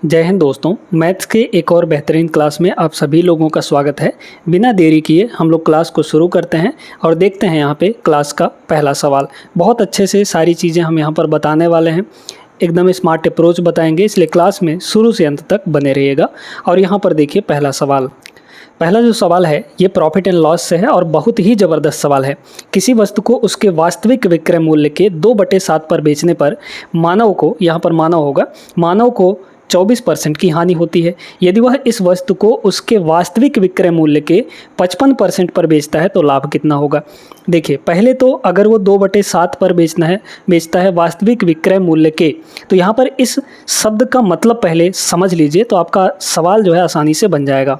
जय हिंद दोस्तों, मैथ्स के एक और बेहतरीन क्लास में आप सभी लोगों का स्वागत है। बिना देरी किए हम लोग क्लास को शुरू करते हैं और देखते हैं यहाँ पे क्लास का पहला सवाल। बहुत अच्छे से सारी चीज़ें हम यहाँ पर बताने वाले हैं, एकदम स्मार्ट अप्रोच बताएंगे, इसलिए क्लास में शुरू से अंत तक बने रहिएगा। और यहाँ पर देखिए पहला सवाल। पहला जो सवाल है ये प्रॉफिट एंड लॉस से है और बहुत ही ज़बरदस्त सवाल है। किसी वस्तु को उसके वास्तविक विक्रय मूल्य के 2/7 पर बेचने पर मानव को, यहाँ पर मानव होगा, मानव को 24% की हानि होती है। यदि वह इस वस्तु को उसके वास्तविक विक्रय मूल्य के 55% पर बेचता है तो लाभ कितना होगा। देखिए, पहले तो अगर वो 2/7 पर बेचता है वास्तविक विक्रय मूल्य के, तो यहाँ पर इस शब्द का मतलब पहले समझ लीजिए तो आपका सवाल जो है आसानी से बन जाएगा।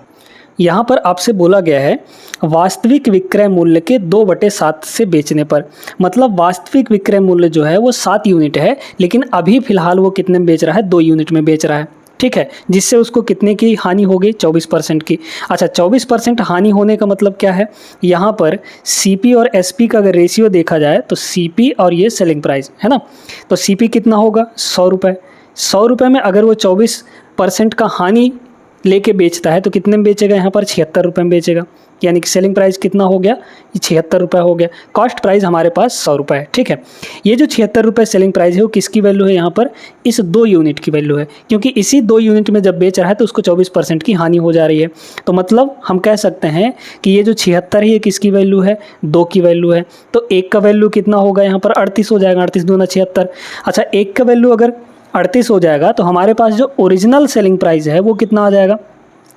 यहाँ पर आपसे बोला गया है वास्तविक विक्रय मूल्य के 2/7 से बेचने पर, मतलब वास्तविक विक्रय मूल्य जो है वो 7 यूनिट है, लेकिन अभी फ़िलहाल वो कितने में बेच रहा है, 2 यूनिट में बेच रहा है। ठीक है, जिससे उसको कितने की हानि हो गई, 24% की। अच्छा, 24% हानि होने का मतलब क्या है, यहाँ पर सीपी और एसपी का अगर रेशियो देखा जाए तो सीपी और ये सेलिंग प्राइस है ना, तो सीपी कितना होगा, 100 रुपये। 100 रुपये में अगर वो 24% का हानि लेके बेचता है तो कितने में बेचेगा, यहाँ पर 76 रुपये में बेचेगा। यानी कि सेलिंग प्राइस कितना हो गया, ये 76 रुपये हो गया। कॉस्ट प्राइस हमारे पास 100 रुपये है। ठीक है, ये जो 76 रुपये सेलिंग प्राइस है वो किसकी वैल्यू है, यहाँ पर इस 2 यूनिट की वैल्यू है, क्योंकि इसी 2 यूनिट में जब बेच रहा है तो उसको 24% की हानि हो जा रही है। तो मतलब हम कह सकते हैं कि ये जो 76 है ये किसकी वैल्यू है, 2 की वैल्यू है। तो 1 का वैल्यू कितना होगा, यहाँ पर 38 हो जाएगा, 38 दूना 76। अच्छा, 1 का वैल्यू अगर 38 हो जाएगा तो हमारे पास जो ओरिजिनल सेलिंग प्राइस है वो कितना आ जाएगा,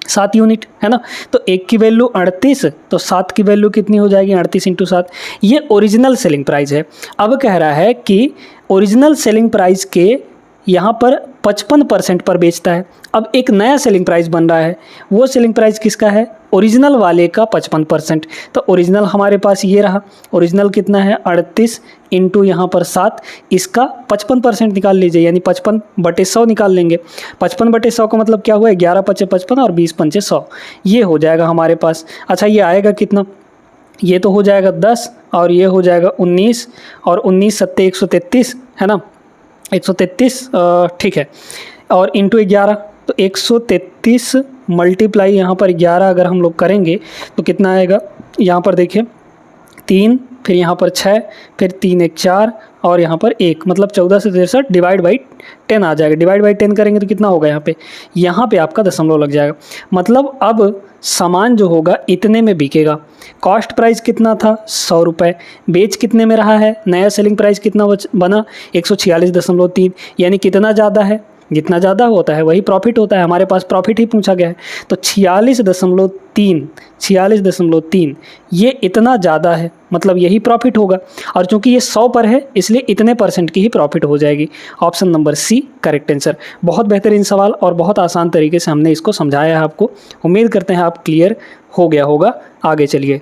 7 यूनिट है ना। तो 1 की वैल्यू 38, तो 7 की वैल्यू कितनी हो जाएगी, 38 × 7। ये ओरिजिनल सेलिंग प्राइस है। अब कह रहा है कि ओरिजिनल सेलिंग प्राइस के यहाँ पर 55% पर बेचता है। अब एक नया सेलिंग प्राइस बन रहा है, वो सेलिंग प्राइस किसका है, ओरिजिनल वाले का 55%। तो ओरिजिनल हमारे पास ये रहा, ओरिजिनल कितना है, 38 × यहाँ पर 7, इसका 55% निकाल लीजिए, यानी 55/100 निकाल लेंगे। 55/100 का मतलब क्या हुआ, 11 × 5 = 55 और 20 × 5 = 100, ये हो जाएगा हमारे पास। अच्छा, ये आएगा कितना, ये तो हो जाएगा 10 और ये हो जाएगा 19 और 19 × 7 = 133 है ना, 133 ठीक है, और इंटू 11, तो 133 मल्टीप्लाई यहाँ पर 11 अगर हम लोग करेंगे तो कितना आएगा, यहाँ पर देखिए 3, फिर यहाँ पर 6, फिर 3 × 1 = 4 और यहाँ पर 1, मतलब 14 से 63 डिवाइड बाई 10 आ जाएगा। डिवाइड बाई 10 करेंगे तो कितना होगा, यहाँ पे आपका दशमलव लग जाएगा। मतलब अब सामान जो होगा इतने में बिकेगा। कॉस्ट प्राइस कितना था, 100 रुपये, बेच कितने में रहा है, नया सेलिंग प्राइस कितना बना, 146.3, यानी कितना ज़्यादा है, जितना ज़्यादा होता है वही प्रॉफिट होता है। हमारे पास प्रॉफिट ही पूछा गया है, तो 46.3 ये इतना ज़्यादा है, मतलब यही प्रॉफिट होगा। और चूंकि ये 100 पर है इसलिए इतने % की ही प्रॉफिट हो जाएगी। Option number C correct answer. बहुत बेहतरीन सवाल और बहुत आसान तरीके से हमने इसको समझाया है आपको। उम्मीद करते हैं आप क्लियर हो गया होगा। आगे चलिए,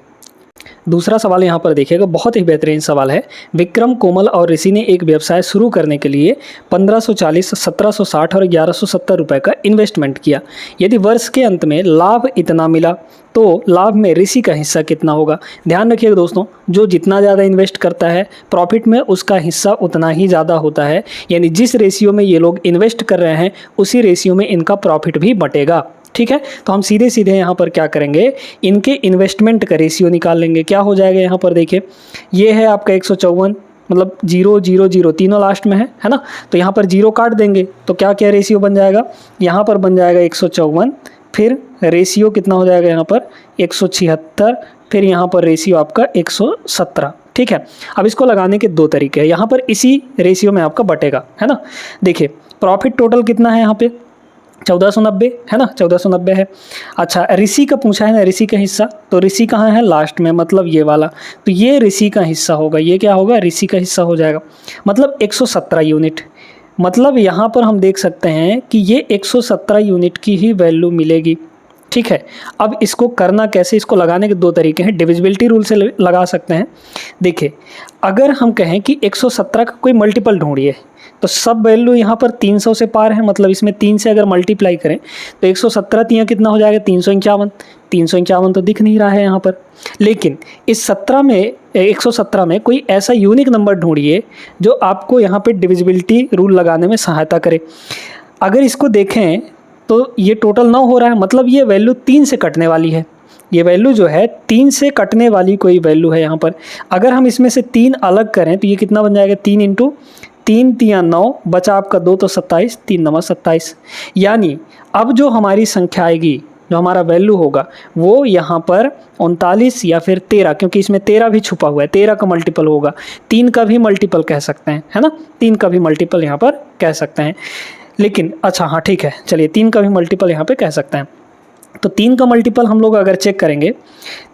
दूसरा सवाल यहाँ पर देखिएगा, बहुत ही बेहतरीन सवाल है। विक्रम, कोमल और ऋषि ने एक व्यवसाय शुरू करने के लिए 1540, 1760 और 1170 रुपये का इन्वेस्टमेंट किया। यदि वर्ष के अंत में लाभ इतना मिला तो लाभ में ऋषि का हिस्सा कितना होगा। ध्यान रखिएगा दोस्तों, जो जितना ज़्यादा इन्वेस्ट करता है प्रॉफिट में उसका हिस्सा उतना ही ज़्यादा होता है। यानी जिस रेशियो में ये लोग इन्वेस्ट कर रहे हैं उसी रेशियो में इनका प्रॉफिट भी बटेगा। ठीक है, तो हम सीधे सीधे यहाँ पर क्या करेंगे, इनके इन्वेस्टमेंट का रेशियो निकाल लेंगे। क्या हो जाएगा, यहाँ पर देखिए ये है आपका 154, मतलब 0 0 0 तीनों लास्ट में है ना, तो यहाँ पर 0 काट देंगे तो क्या क्या रेशियो बन जाएगा, यहाँ पर बन जाएगा 154, फिर रेशियो कितना हो जाएगा, यहाँ पर 176, फिर यहाँ पर रेशियो आपका 117। ठीक है, अब इसको लगाने के 2 तरीके हैं, यहाँ पर इसी रेशियो में आपका बटेगा है ना। देखिए प्रॉफिट टोटल कितना है, यहाँ पे 1490 है ना, 1490 है। अच्छा, ऋषि का पूछा है ना, ऋषि का हिस्सा, तो ऋषि कहाँ है, लास्ट में, मतलब ये वाला, तो ये ऋषि का हिस्सा होगा। ये क्या होगा, ऋषि का हिस्सा हो जाएगा, मतलब 117 यूनिट। मतलब यहाँ पर हम देख सकते हैं कि ये 117 यूनिट की ही वैल्यू मिलेगी। ठीक है, अब इसको करना कैसे, इसको लगाने के 2 तरीके हैं। डिविजिबिलिटी रूल से लगा सकते हैं। देखिए, अगर हम कहें कि 117 का कोई मल्टीपल ढूंढिए तो सब वैल्यू यहाँ पर 300 से पार है, मतलब इसमें 3 से अगर मल्टीप्लाई करें तो 117 3 कितना हो जाएगा, 351। 351 तो दिख नहीं रहा है यहाँ पर, लेकिन इस 117 में कोई ऐसा यूनिक नंबर ढूंढिए जो आपको यहाँ पे डिविजिबिलिटी रूल लगाने में सहायता करे। अगर इसको देखें तो ये टोटल 9 हो रहा है, मतलब ये वैल्यू 3 से कटने वाली है। ये वैल्यू जो है 3 से कटने वाली कोई वैल्यू है यहाँ पर। अगर हम इसमें से 3 अलग करें तो ये कितना बन जाएगा, 3 इंटू 3 तिया 9, बचा आपका 2 तो 27, 3 नवा 27। यानी अब जो हमारी संख्या आएगी, जो हमारा वैल्यू होगा वो यहाँ पर 39 या फिर 13, क्योंकि इसमें 13 भी छुपा हुआ है, 13 का मल्टीपल होगा, 3 का भी मल्टीपल कह सकते हैं, है ना, 3 का भी मल्टीपल यहाँ पर कह सकते हैं। लेकिन अच्छा हाँ ठीक है, चलिए 3 का भी मल्टीपल यहाँ पे कह सकते हैं। तो 3 का मल्टीपल हम लोग अगर चेक करेंगे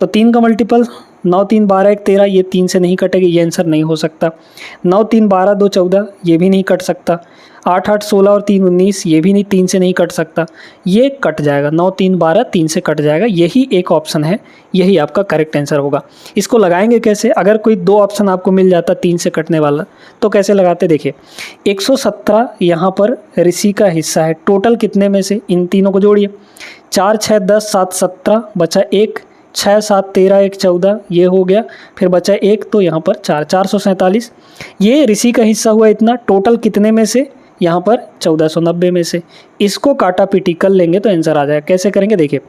तो 3 का मल्टीपल 9 3 12 1 13, ये 3 से नहीं कटेगी, ये आंसर नहीं हो सकता। 9 3 12 2 14, ये भी नहीं कट सकता। 8 8 16 और 3 19, ये भी नहीं, 3 से नहीं कट सकता, ये कट जाएगा। 9 3 12 3 से कट जाएगा, यही एक ऑप्शन है, यही आपका करेक्ट आंसर होगा। इसको लगाएंगे कैसे, अगर कोई 2 ऑप्शन आपको मिल जाता 3 से कटने वाला तो कैसे लगाते, देखिए 117 यहाँ पर ऋषि का हिस्सा है, टोटल कितने में से, इन तीनों को जोड़िए, 4 6 10 7 17, बचा 1, 6 7 13 1 14, ये हो गया, फिर बचा 1, तो यहाँ पर 4 447, ये ऋषि का हिस्सा हुआ इतना, टोटल कितने में से, यहाँ पर 1490 में से। इसको काटा पीटी कर लेंगे तो आंसर आ जाएगा। कैसे करेंगे, देखिए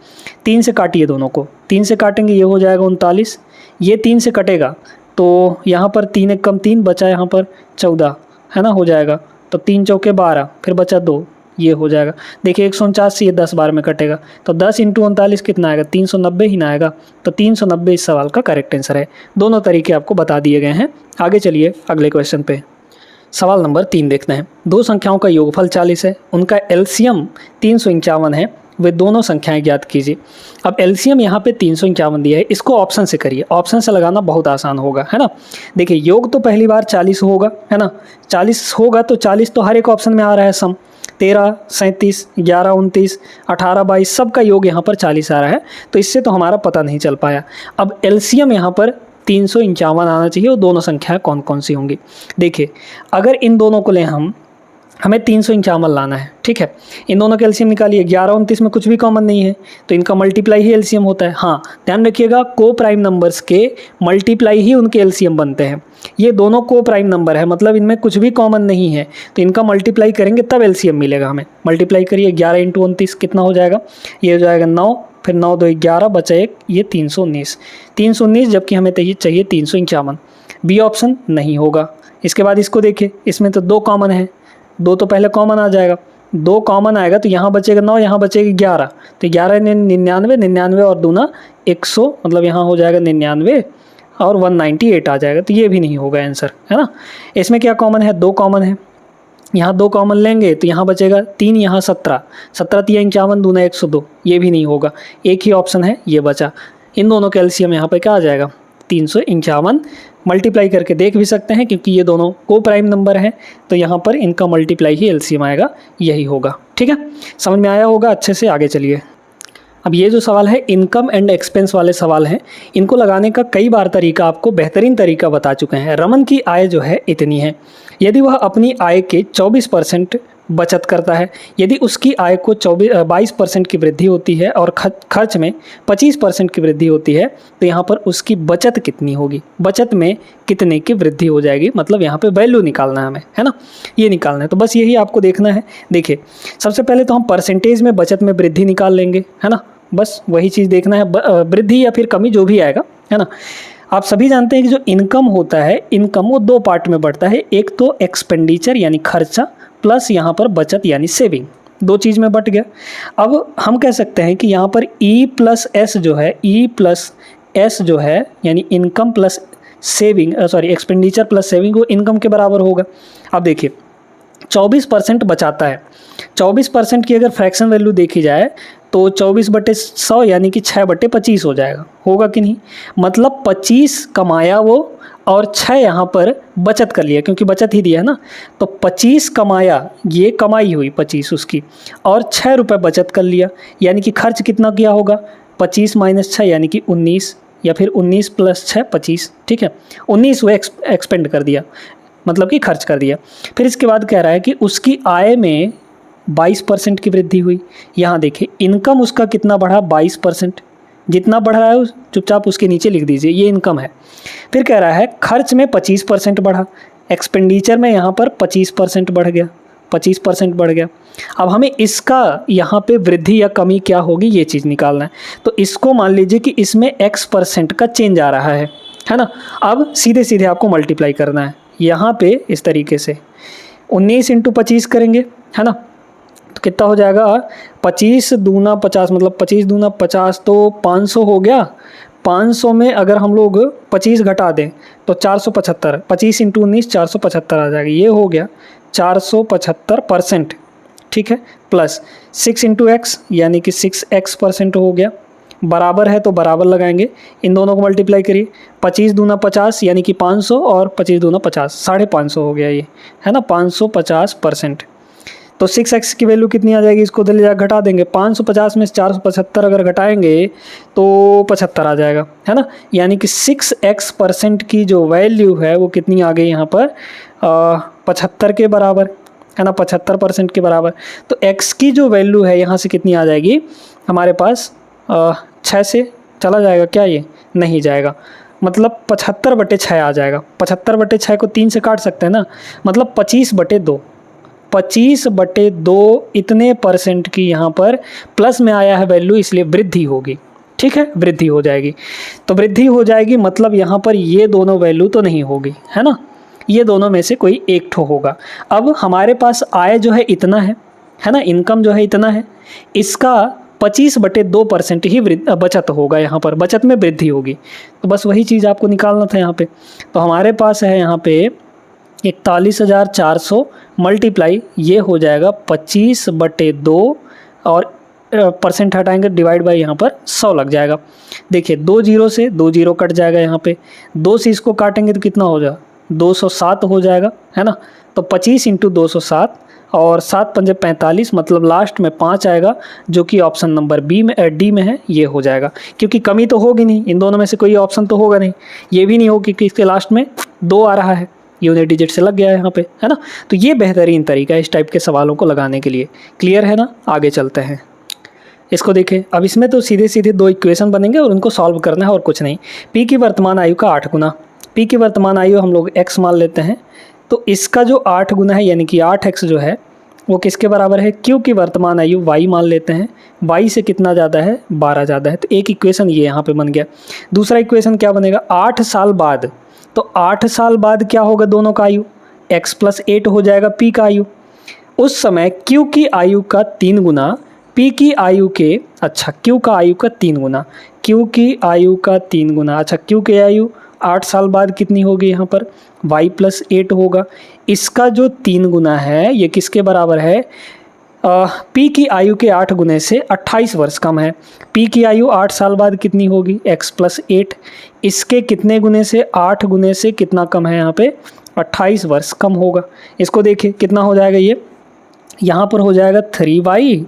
3 से काटिए, दोनों को 3 से काटेंगे, ये हो जाएगा 39, ये 3 से कटेगा तो यहाँ पर 3 1 कम 3, बचा यहाँ पर 14, है ना, हो जाएगा, तो 3 चौके 12, फिर बचा 2, ये हो जाएगा। देखिए 149 से ये 10 बार में कटेगा, तो 10 इंटू 39 कितना आएगा, 390 ही ना आएगा, तो 390 इस सवाल का करेक्ट आंसर है। दोनों तरीके आपको बता दिए गए हैं। आगे चलिए अगले क्वेश्चन पे। सवाल नंबर 3 देखते हैं। दो संख्याओं का योगफल 40 है, उनका एलसीएम 351 है, वे दोनों संख्याएं ज्ञात कीजिए। अब एलसीएम यहाँ पे 351 दिया है, इसको ऑप्शन से करिए, ऑप्शन से लगाना बहुत आसान होगा, है ना। देखिए योग तो पहली बार 40 होगा, है ना, 40 होगा तो 40 तो हर एक ऑप्शन में आ रहा है, सम 13 37 11 29 18 22 सबका योग यहाँ पर 40 आ रहा है, तो इससे तो हमारा पता नहीं चल पाया। अब एलसीएम यहाँ पर 351 आना चाहिए, और दोनों संख्याएं कौन कौन सी होंगी। देखिए अगर इन दोनों को लें हमें 351 लाना है, ठीक है, इन दोनों के एलसीएम निकालिए। 11 29 में कुछ भी कॉमन नहीं है, तो इनका मल्टीप्लाई ही एलसीएम होता है। हाँ ध्यान रखिएगा, को प्राइम नंबर्स के मल्टीप्लाई ही उनके एलसीएम बनते हैं। ये दोनों को प्राइम नंबर है, मतलब इनमें कुछ भी कॉमन नहीं है, तो इनका मल्टीप्लाई करेंगे तब एलसीएम मिलेगा हमें। मल्टीप्लाई करिए, 11 इंटू 29 कितना हो जाएगा, ये हो जाएगा 9, फिर 9 2 11, बचा 1, ये 319, 319, जबकि हमें चाहिए 351। बी ऑप्शन नहीं होगा। इसके बाद इसको देखिए, इसमें तो 2 कॉमन है, 2 तो पहले कॉमन आ जाएगा, 2 कॉमन आएगा तो यहाँ बचेगा 9, यहाँ बचेगा 11, तो 11 99, 99 और दूना 100, मतलब यहाँ हो जाएगा 99 और 198 आ जाएगा, तो ये भी नहीं होगा आंसर, है ना। इसमें क्या कॉमन है, 2 कॉमन है, यहाँ 2 कॉमन लेंगे तो यहाँ बचेगा 3, यहाँ 17, 17 3 51, दूना 102, ये भी नहीं होगा। एक ही ऑप्शन है, ये बचा। इन दोनों का एलसीएम यहाँ पर क्या आ जाएगा, 351। मल्टीप्लाई करके देख भी सकते हैं, क्योंकि ये दोनों को प्राइम नंबर हैं, तो यहाँ पर इनका मल्टीप्लाई ही एलसीएम आएगा, यही होगा। ठीक है, समझ में आया होगा अच्छे से। आगे चलिए। अब ये जो सवाल है इनकम एंड एक्सपेंस वाले सवाल हैं, इनको लगाने का कई बार तरीका आपको बेहतरीन तरीका बता चुके हैं। रमन की आय जो है इतनी है, यदि वह अपनी आय के 24% बचत करता है, यदि उसकी आय को 22% की वृद्धि होती है और खर्च में 25% की वृद्धि होती है, तो यहाँ पर उसकी बचत कितनी होगी, बचत में कितने की वृद्धि हो जाएगी, मतलब यहाँ पे वैल्यू निकालना है हमें, है ना, ये निकालना है। तो बस यही आपको देखना है। देखिए सबसे पहले तो हम परसेंटेज में बचत में वृद्धि निकाल लेंगे, है ना, बस वही चीज़ देखना है, वृद्धि या फिर कमी जो भी आएगा, है ना। आप सभी जानते हैं कि जो इनकम होता है, इनकम वो 2 पार्ट में बढ़ता है, एक तो एक्सपेंडिचर यानी खर्चा, प्लस यहाँ पर बचत यानी सेविंग, 2 चीज़ में बट गया। अब हम कह सकते हैं कि यहाँ पर E प्लस S जो है, E प्लस S जो है यानी income plus saving, expenditure plus saving, वो इनकम के बराबर होगा। अब देखिए 24% बचाता है, 24% की अगर फ्रैक्शन वैल्यू देखी जाए तो 24/100 यानी कि 6/25 हो जाएगा, होगा कि नहीं, मतलब 25 कमाया वो और 6 यहाँ पर बचत कर लिया, क्योंकि बचत ही दिया है ना, तो 25 कमाया, ये कमाई हुई 25 उसकी, और 6 रुपये बचत कर लिया, यानी कि खर्च कितना किया होगा, 25 - 6 यानी कि 19, या फिर 19 + 6 25, ठीक है, 19 वो एक्सपेंड कर दिया, मतलब कि खर्च कर दिया। फिर इसके बाद कह रहा है कि उसकी आय में 22% की वृद्धि हुई। यहाँ देखिए इनकम उसका कितना बढ़ा, 22%, जितना बढ़ रहा है चुपचाप उसके नीचे लिख दीजिए, ये इनकम है। फिर कह रहा है खर्च में 25% बढ़ा, एक्सपेंडिचर में यहाँ पर 25% बढ़ गया, 25% बढ़ गया। अब हमें इसका यहाँ पे वृद्धि या कमी क्या होगी ये चीज़ निकालना है। तो इसको मान लीजिए कि इसमें x% का चेंज आ रहा है ना। अब सीधे सीधे आपको मल्टीप्लाई करना है यहाँ पे इस तरीके से 19 × 25 करेंगे, है ना। तो कितना हो जाएगा 25 दूना 50, मतलब 25 दूना 50 तो 500 हो गया। 500 में अगर हम लोग 25 घटा दें तो 475, 25 × 19 475 आ जाएगा। ये हो गया 475%, ठीक है। प्लस 6 × x यानी कि 6x% हो गया। बराबर है तो बराबर लगाएंगे, इन दोनों को मल्टीप्लाई करिए। 25 दूना 50 यानी कि 500 और 25 दूना 50, 550 हो गया ये, है ना, 550%। तो 6x की वैल्यू कितनी आ जाएगी, इसको ले जा घटा देंगे। 550 में से 475 अगर घटाएंगे तो 75 आ जाएगा, है ना। यानी कि 6x% की जो वैल्यू है वो कितनी आ गई यहाँ पर 75 के बराबर, है ना, 75% के बराबर। तो x की जो वैल्यू है यहाँ से कितनी आ जाएगी हमारे पास 6 से चला जाएगा क्या, ये नहीं जाएगा, मतलब 75/6 आ जाएगा। 75/6 को 3 से काट सकते हैं ना, मतलब 25/2, 25/2 इतने % की यहाँ पर प्लस में आया है वैल्यू, इसलिए वृद्धि होगी, ठीक है, वृद्धि हो जाएगी। तो वृद्धि हो जाएगी मतलब यहाँ पर ये दोनों वैल्यू तो नहीं होगी, है ना, ये दोनों में से कोई एक ठो होगा। अब हमारे पास आय जो है इतना है ना, इनकम जो है इतना है, इसका 25/2% ही बचत होगा, यहाँ पर बचत में वृद्धि होगी। तो बस वही चीज़ आपको निकालना था यहाँ पे। तो हमारे पास है यहाँ पे 41,400 मल्टीप्लाई, ये हो जाएगा 25/2 और % हटाएंगे डिवाइड बाई यहाँ पर 100 लग जाएगा। देखिए 2 जीरो से 2 जीरो कट जाएगा, यहाँ पे 2 से इसको काटेंगे तो कितना हो जाएगा 207 हो जाएगा, है ना। तो 25 × 207 और 7 पंजे 45, मतलब लास्ट में 5 आएगा, जो कि ऑप्शन नंबर डी में है, ये हो जाएगा। क्योंकि कमी तो होगी नहीं, इन दोनों में से कोई ऑप्शन तो होगा नहीं, ये भी नहीं होगी कि इसके लास्ट में 2 आ रहा है, यूनिट डिजिट से लग गया है यहाँ पे, है ना। तो ये बेहतरीन तरीका है इस टाइप के सवालों को लगाने के लिए। क्लियर है ना, आगे चलते हैं। इसको देखें, अब इसमें तो सीधे सीधे 2 इक्वेशन बनेंगे और उनको सॉल्व करना है और कुछ नहीं। पी की वर्तमान आयु का 8 गुना, पी की वर्तमान आयु हम लोग x मान लेते हैं, तो इसका जो 8 गुना है यानी कि 8x जो है वो किसके बराबर है, q की वर्तमान आयु y मान लेते हैं, y से कितना ज़्यादा है 12 ज़्यादा है। तो एक इक्वेशन ये यहाँ पे बन गया। दूसरा इक्वेशन क्या बनेगा, 8 साल बाद, तो 8 साल बाद क्या होगा दोनों का आयु, x + 8 हो जाएगा p का आयु। उस समय q की आयु का 3 गुना p की आयु के, अच्छा q का आयु का 3 गुना, q की आयु का 3 गुना, अच्छा q की आयु 8 साल बाद कितनी होगी यहाँ पर y + 8 होगा। इसका जो 3 गुना है ये किसके बराबर है, p की आयु के 8 गुने से 28 वर्ष कम है। p की आयु 8 साल बाद कितनी होगी x + 8, इसके कितने गुने से 8 गुने से कितना कम है यहाँ पे 28 वर्ष कम होगा। इसको देखिए कितना हो जाएगा, ये यहाँ पर हो जाएगा 3y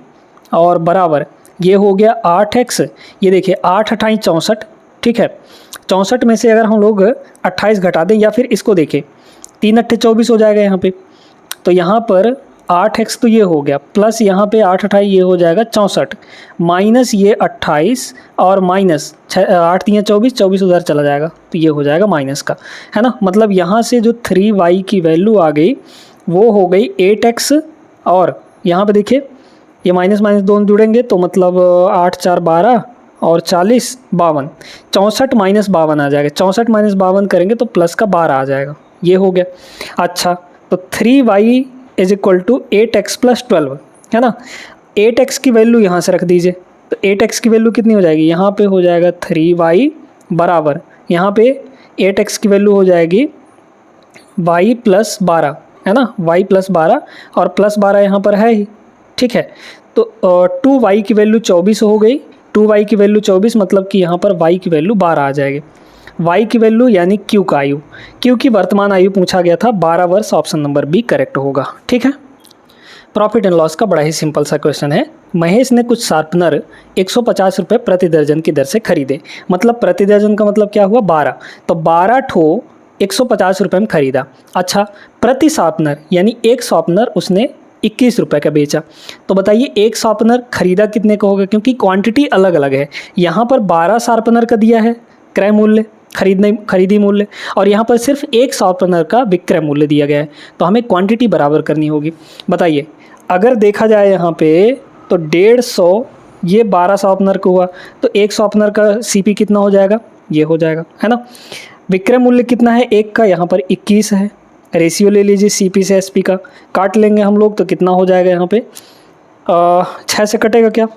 और बराबर ये हो गया 8x। ये देखिए 8 × 28 64, ठीक है। 64 में से अगर हम लोग 28 घटा दें, या फिर इसको देखें 3 × 8 = 24 हो जाएगा यहाँ पे। तो यहाँ पर 8x तो ये हो गया, प्लस यहाँ पे 8 × 28 ये हो जाएगा 64, माइनस ये 28 और माइनस 8 × 3 = 24, 24 उधर चला जाएगा, तो ये हो जाएगा माइनस का, है ना। मतलब यहाँ से जो 3y की वैल्यू आ गई वो हो गई 8x, और यहाँ पे देखिए ये माइनस माइनस दोनों जुड़ेंगे तो मतलब 8 × 4 = 12 और 40 = 52, 64 - 52 आ जाएगा। 64 - 52 करेंगे तो प्लस का 12 आ जाएगा, ये हो गया। अच्छा तो 3y = 8x + 12, है ना। 8x की वैल्यू यहाँ से रख दीजिए, तो 8x की वैल्यू कितनी हो जाएगी, यहाँ पे हो जाएगा 3y बराबर, यहाँ पे 8x की वैल्यू हो जाएगी y + 12, है ना, y + 12 और प्लस 12 यहाँ पर है ही, ठीक है। तो 2y की वैल्यू 24 हो गई, 2y की वैल्यू 24, मतलब कि यहाँ पर y की वैल्यू 12 आ जाएगी। y की वैल्यू यानी q का आयु, q की वर्तमान आयु पूछा गया था 12 वर्ष, ऑप्शन नंबर बी करेक्ट होगा, ठीक है। प्रॉफिट एंड लॉस का बड़ा ही सिंपल सा क्वेश्चन है। महेश ने कुछ शार्पनर 150 रुपये प्रति दर्जन की दर से खरीदे, मतलब प्रति दर्जन का मतलब क्या हुआ 12, तो 12 ठो 150 रुपये में खरीदा। अच्छा प्रति शार्पनर यानी एक शार्पनर उसने 21 रुपये का बेचा, तो बताइए एक शार्पनर खरीदा कितने का होगा, क्योंकि क्वांटिटी अलग अलग है। यहाँ पर 12 शार्पनर का दिया है क्रय मूल्य, खरीदी मूल्य, और यहाँ पर सिर्फ एक शॉर्पनर का विक्रय मूल्य दिया गया है, तो हमें क्वांटिटी बराबर करनी होगी। बताइए, अगर देखा जाए यहाँ पे तो 150 ये 12 शॉर्पनर का हुआ, तो एक शॉर्पनर का सीपी कितना हो जाएगा, ये हो जाएगा, है ना। विक्रय मूल्य कितना है एक का, यहाँ पर 21 है। रेशियो ले लीजिए सीपी से एसपी का, काट लेंगे हम लोग तो कितना हो जाएगा यहाँ पे 6 से कटेगा क्या,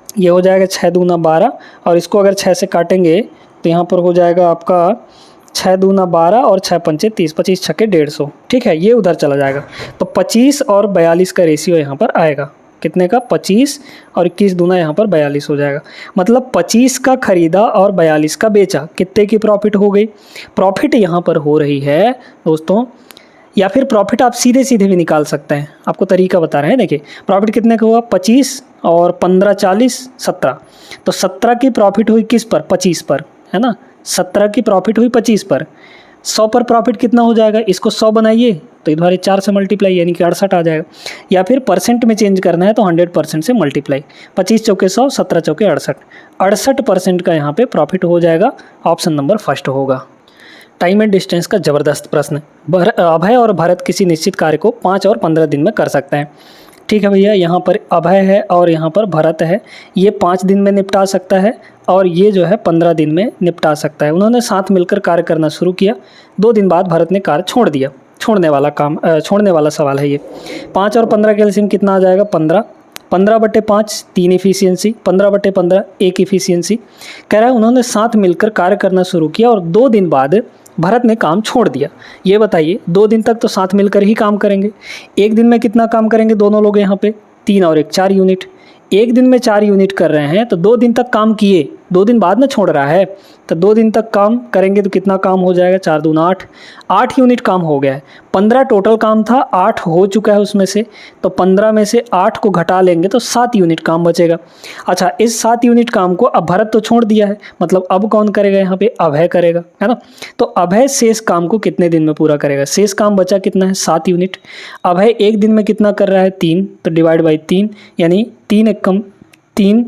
ये हो जाएगा 6 दूना 12, और इसको अगर 6 से काटेंगे तो यहाँ पर हो जाएगा आपका 6 दूना 12 और 6 पंचे 30, 25 छक्के 150, ठीक है, ये उधर चला जाएगा। तो 25 और 42 का रेशियो यहाँ पर आएगा, कितने का, 25 और 21 दूना यहाँ पर 42 हो जाएगा। मतलब 25 का खरीदा और 42 का बेचा, कितने की प्रॉफिट हो गई। प्रॉफिट यहाँ पर हो रही है दोस्तों, या फिर प्रॉफिट आप सीधे सीधे भी निकाल सकते हैं, आपको तरीका बता रहे हैं। देखिए प्रॉफिट कितने का हुआ, 25 और 15 40 17, तो 17 की प्रॉफिट हुई किस पर, 25 पर, है ना। 17 की प्रॉफिट हुई 25 पर, 100 पर प्रॉफिट कितना हो जाएगा, इसको 100 बनाइए तो इधर 4 से मल्टीप्लाई यानी कि 68 आ जाएगा, या फिर परसेंट में चेंज करना है तो 100% से मल्टीप्लाई, 25 चौके 100, 17 चौके 68, 68% का यहाँ पे प्रॉफिट हो जाएगा। ऑप्शन नंबर फर्स्ट होगा। टाइम एंड डिस्टेंस का ज़बरदस्त प्रश्न। अभय और भरत किसी निश्चित कार्य को 5 और 15 दिन में कर सकते हैं। ठीक है भैया, यहाँ पर अभय है और यहाँ पर भरत है, ये 5 दिन में निपटा सकता है और ये जो है 15 दिन में निपटा सकता है। उन्होंने साथ मिलकर कार्य करना शुरू किया, 2 दिन बाद भरत ने कार्य छोड़ दिया। छोड़ने वाला सवाल है ये। 5 और 15 का एलसीएम कितना आ जाएगा, 15, 15/5 3 इफिशियंसी, 15/15 1 इफिशियंसी। कह रहा है उन्होंने साथ मिलकर कार्य करना शुरू किया और 2 दिन बाद भरत ने काम छोड़ दिया। ये बताइए, 2 दिन तक तो साथ मिलकर ही काम करेंगे, 1 दिन में कितना काम करेंगे दोनों लोग यहाँ पे, 3 और 1 4 यूनिट। 1 दिन में 4 यूनिट कर रहे हैं तो 2 दिन तक काम किए, 2 दिन बाद में छोड़ रहा है, तो 2 दिन तक काम करेंगे तो कितना काम हो जाएगा, 4 दूना 8, 8 यूनिट काम हो गया है। 15 टोटल काम था, 8 हो चुका है उसमें से, तो 15 में से 8 को घटा लेंगे तो 7 यूनिट काम बचेगा। अच्छा, इस 7 यूनिट काम को अब भरत तो छोड़ दिया है, मतलब अब कौन करेगा यहाँ पे, अभय करेगा, है ना। तो अभय शेष काम को कितने दिन में पूरा करेगा, शेष काम बचा कितना है, 7 यूनिट। अभय 1 दिन में कितना कर रहा है, 3, तो डिवाइड बाई 3, यानी 3 एकम 3,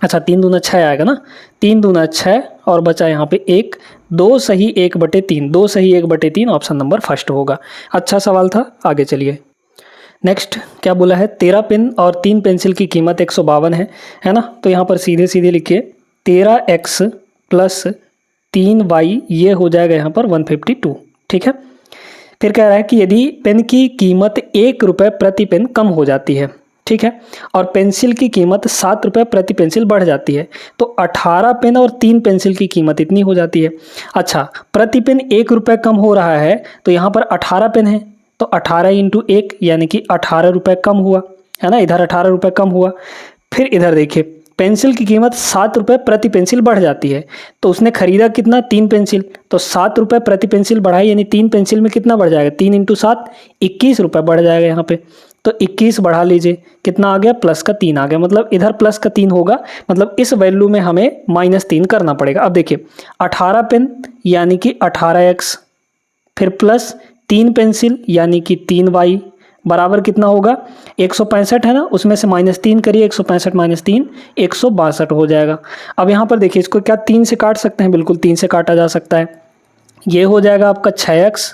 अच्छा 3 दूना 6 आएगा ना, 3 दूना 6 और बचा यहाँ पे 1, 2 सही 1/3, 2 सही 1/3, ऑप्शन नंबर फर्स्ट होगा। अच्छा सवाल था, आगे चलिए। नेक्स्ट क्या बोला है, 13 पेन और 3 पेंसिल की कीमत 152 है ना। तो यहाँ पर सीधे सीधे लिखिए 13x प्लस 3y, ये हो जाएगा यहाँ पर 152, ठीक है। फिर कह रहा है कि यदि पेन की कीमत 1 रुपये प्रति पेन कम हो जाती है, ठीक है, और पेंसिल की कीमत 7 रुपये प्रति पेंसिल बढ़ जाती है, तो 18 पेन और 3 पेंसिल की कीमत इतनी हो जाती है। अच्छा, प्रति पेन 1 रुपये कम हो रहा है, तो यहाँ पर 18 पेन है, तो 18 इंटू 1 यानी कि 18 रुपये कम हुआ, है ना, इधर 18 रुपये कम हुआ। फिर इधर देखिए, पेंसिल की कीमत 7 रुपये प्रति पेंसिल बढ़ जाती है, तो उसने खरीदा कितना, 3 पेंसिल, तो 7 रुपये प्रति पेंसिल बढ़ाई, यानी 3 पेंसिल में कितना बढ़ जाएगा, 3 इंटू 7 21 रुपये बढ़ जाएगा यहाँ पे। तो 21 बढ़ा लीजिए, कितना आ गया, प्लस का 3 आ गया, मतलब इधर प्लस का 3 होगा, मतलब इस वैल्यू में हमें -3 करना पड़ेगा। अब देखिए 18 पेन यानी कि 18x, फिर प्लस 3 पेंसिल यानी कि 3y बराबर कितना होगा, 165 है ना, उसमें से -3 करिए, 165 - 3 162 हो जाएगा। अब यहाँ पर देखिए, इसको क्या 3 से काट सकते हैं, बिल्कुल 3 से काटा जा सकता है। ये हो जाएगा आपका 6x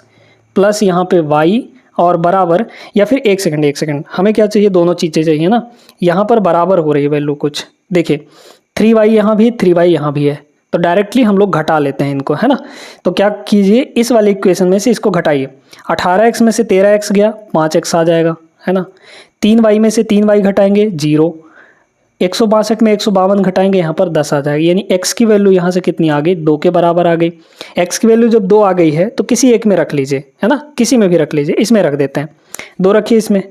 प्लस यहाँ पे y और बराबर, या फिर एक सेकंड हमें क्या चाहिए, दोनों चीज़ें चाहिए ना। यहाँ पर बराबर हो रही है वैल्यू कुछ, देखिए 3y यहाँ भी 3y यहाँ भी है, तो डायरेक्टली हम लोग घटा लेते हैं इनको, है ना। तो क्या कीजिए, इस वाले इक्वेशन में से इसको घटाइए, 18x में से 13x गया, 5x आ जाएगा, है ना। 3y में से 3y घटाएंगे 0, 162 में 152 घटाएंगे, यहाँ पर 10 आ जाएगी, यानी x की वैल्यू यहाँ से कितनी आ गई, 2 के बराबर आ गई। x की वैल्यू जब 2 आ गई है तो किसी एक में रख लीजिए, है ना, किसी में भी रख लीजिए, इसमें रख देते हैं, 2 रखिए इसमें,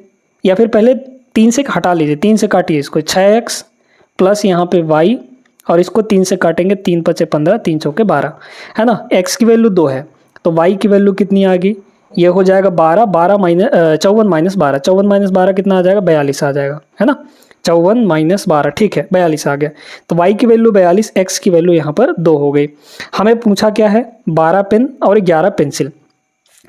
या फिर पहले 3 से हटा लीजिए, 3 से काटिए इसको, 6x प्लस यहाँ पे y और इसको 3 से काटेंगे, 3 × 5 = 15, 3 × 4 = 12, है ना। x की वैल्यू 2 है, तो y की वैल्यू कितनी आ गई, ये हो जाएगा 12, 54 - 12, 54 - 12 कितना आ जाएगा, 42 आ जाएगा, है ना। 54 - 12, ठीक है, 42 आ गया। तो y की वैल्यू 42, x की वैल्यू यहाँ पर 2 हो गई। हमें पूछा क्या है, 12 पेन और 11 पेंसिल,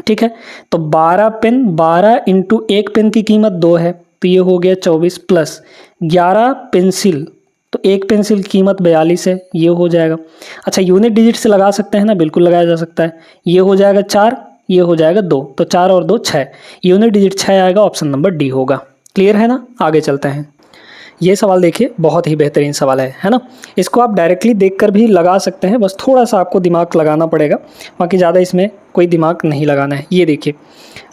ठीक है। तो 12 पेन, 12 इंटू 1 पेन की कीमत 2 है, तो ये हो गया 24, प्लस 11 पेंसिल, तो एक पेंसिल की कीमत 42 है, ये हो जाएगा। अच्छा यूनिट डिजिट से लगा सकते हैं ना, बिल्कुल लगाया जा सकता है। ये हो जाएगा 4, ये हो जाएगा 2, तो 4 और 2 6, यूनिट डिजिट 6 आएगा, ऑप्शन नंबर डी होगा। क्लियर है ना, आगे चलते हैं। ये सवाल देखिए बहुत ही बेहतरीन सवाल है ना। इसको आप डायरेक्टली देखकर भी लगा सकते हैं, बस थोड़ा सा आपको दिमाग लगाना पड़ेगा, बाकी ज़्यादा इसमें कोई दिमाग नहीं लगाना है। ये देखिए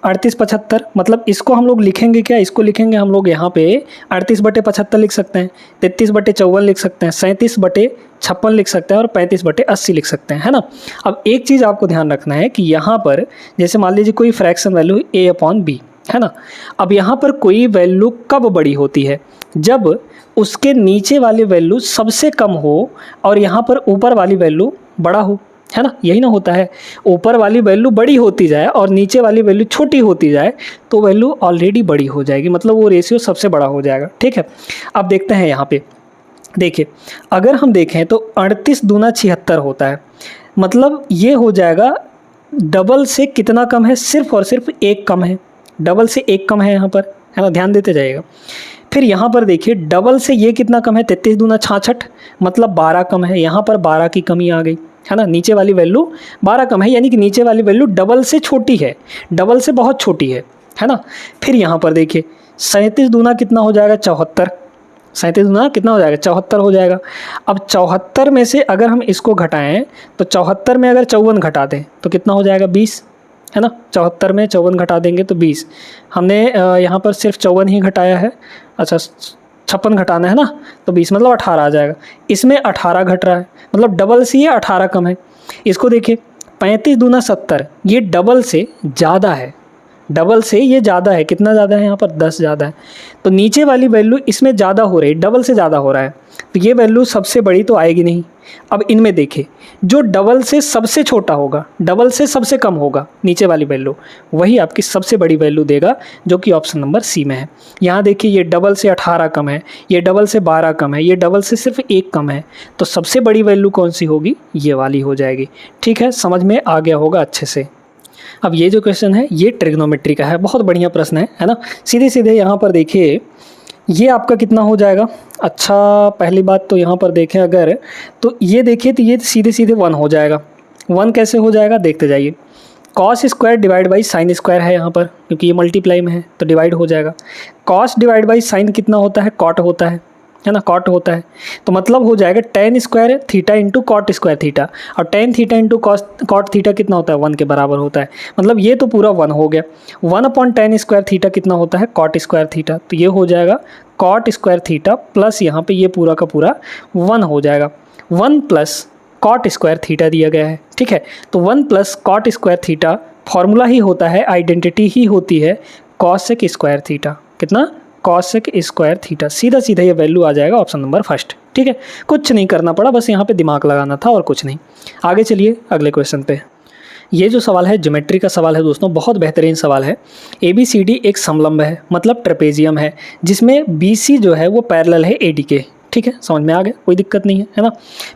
38-75, मतलब इसको हम लोग लिखेंगे क्या, इसको लिखेंगे हम लोग यहाँ पे 38/75 लिख सकते हैं, 33/54 लिख सकते हैं, 37/56 लिख सकते हैं और 35/80 लिख सकते हैं, है ना। अब एक चीज़ आपको ध्यान रखना है कि यहाँ पर जैसे मान लीजिए कोई फ्रैक्शन वैल्यू a/b है ना। अब यहाँ पर कोई वैल्यू कब बड़ी होती है, जब उसके नीचे वाली वैल्यू सबसे कम हो और यहाँ पर ऊपर वाली वैल्यू बड़ा हो, है ना। यही ना होता है, ऊपर वाली वैल्यू बड़ी होती जाए और नीचे वाली वैल्यू छोटी होती जाए तो वैल्यू ऑलरेडी बड़ी हो जाएगी, मतलब वो रेशियो सबसे बड़ा हो जाएगा। ठीक है, अब देखते हैं यहाँ पे, देखिए अगर हम देखें तो 38 दूना 76 होता है, मतलब ये हो जाएगा डबल से कितना कम है, सिर्फ और सिर्फ 1 कम है, डबल से 1 कम है यहाँ पर, है ना, ध्यान देते जाइएगा। फिर यहाँ पर देखिए डबल से ये कितना कम है, 33 दूना 66, मतलब 12 कम है, यहाँ पर 12 की कमी आ गई, है ना। नीचे वाली वैल्यू 12 कम है, यानी कि नीचे वाली वैल्यू डबल से छोटी है, डबल से बहुत छोटी है ना। फिर यहाँ पर देखिए 37 दूना कितना हो जाएगा, 74, 37 दूना कितना हो जाएगा, 74 हो जाएगा। अब 74 में से अगर हम इसको घटाएं तो 74 में अगर 54 घटा दें तो कितना हो जाएगा, 20, है ना। 74 में 54 घटा देंगे तो 20, हमने यहाँ पर सिर्फ 54 ही घटाया है, अच्छा 56 घटाना है ना, तो 20 मतलब 18 आ जाएगा। इसमें 18 घट रहा है, मतलब डबल से ये 18 कम है। इसको देखिए 35 दूना 70, ये डबल से ज़्यादा है, डबल से ये ज़्यादा है, कितना ज़्यादा है यहाँ पर, 10 ज़्यादा है। तो नीचे वाली वैल्यू इसमें ज़्यादा हो रही है, डबल से ज़्यादा हो रहा है, तो ये वैल्यू सबसे बड़ी तो आएगी नहीं। अब इनमें देखिए जो डबल से सबसे छोटा होगा, डबल से सबसे कम होगा नीचे वाली वैल्यू, वही आपकी सबसे बड़ी वैल्यू देगा, जो कि ऑप्शन नंबर सी में है। यहाँ देखिए ये डबल से 18 कम है, ये डबल से 12 कम है, ये डबल से सिर्फ 1 कम है, तो सबसे बड़ी वैल्यू कौन सी होगी, ये वाली हो जाएगी। ठीक है, समझ में आ गया होगा अच्छे से। अब ये जो क्वेश्चन है ये ट्रिग्नोमेट्री का है, बहुत बढ़िया प्रश्न है ना। सीधे सीधे यहाँ पर देखिए ये आपका कितना हो जाएगा। अच्छा पहली बात तो यहाँ पर देखें अगर, तो ये देखिए तो ये सीधे सीधे 1 हो जाएगा। 1 कैसे हो जाएगा देखते जाइए, cos square divide by sine square है यहाँ पर, क्योंकि ये मल्टीप्लाई में है तो डिवाइड हो जाएगा। कॉस डिवाइड बाई साइन कितना होता है, कॉट होता है ना, कॉट होता है, तो मतलब हो जाएगा tan square theta into cot square theta, और tan theta into cot theta कितना होता है, 1 के बराबर होता है, मतलब ये तो पूरा 1 हो गया। 1/10 स्क्वायर थीटा कितना होता है, कॉट स्क्वायर थीटा, तो ये हो जाएगा कॉट स्क्वायर थीटा प्लस यहाँ पे ये पूरा का पूरा 1 हो जाएगा। 1 प्लस कॉट स्क्वायर थीटा दिया गया है, ठीक है, तो 1 plus cot square theta formula ही होता है, आइडेंटिटी ही होती है कॉसेक स्क्वायर थीटा, कितना, कॉसेक स्क्वायर थीटा। सीधा सीधा ये वैल्यू आ जाएगा ऑप्शन नंबर फर्स्ट। ठीक है, कुछ नहीं करना पड़ा, बस यहाँ पे दिमाग लगाना था और कुछ नहीं। आगे चलिए अगले क्वेश्चन पे। ये जो सवाल है ज्योमेट्री का सवाल है दोस्तों, बहुत बेहतरीन सवाल है। ABCD एक समलंब है, मतलब ट्रेपेजियम है, जिसमें BC जो है वो पैरेलल है AD के। ठीक है, समझ में आ गया, कोई दिक्कत नहीं है ना।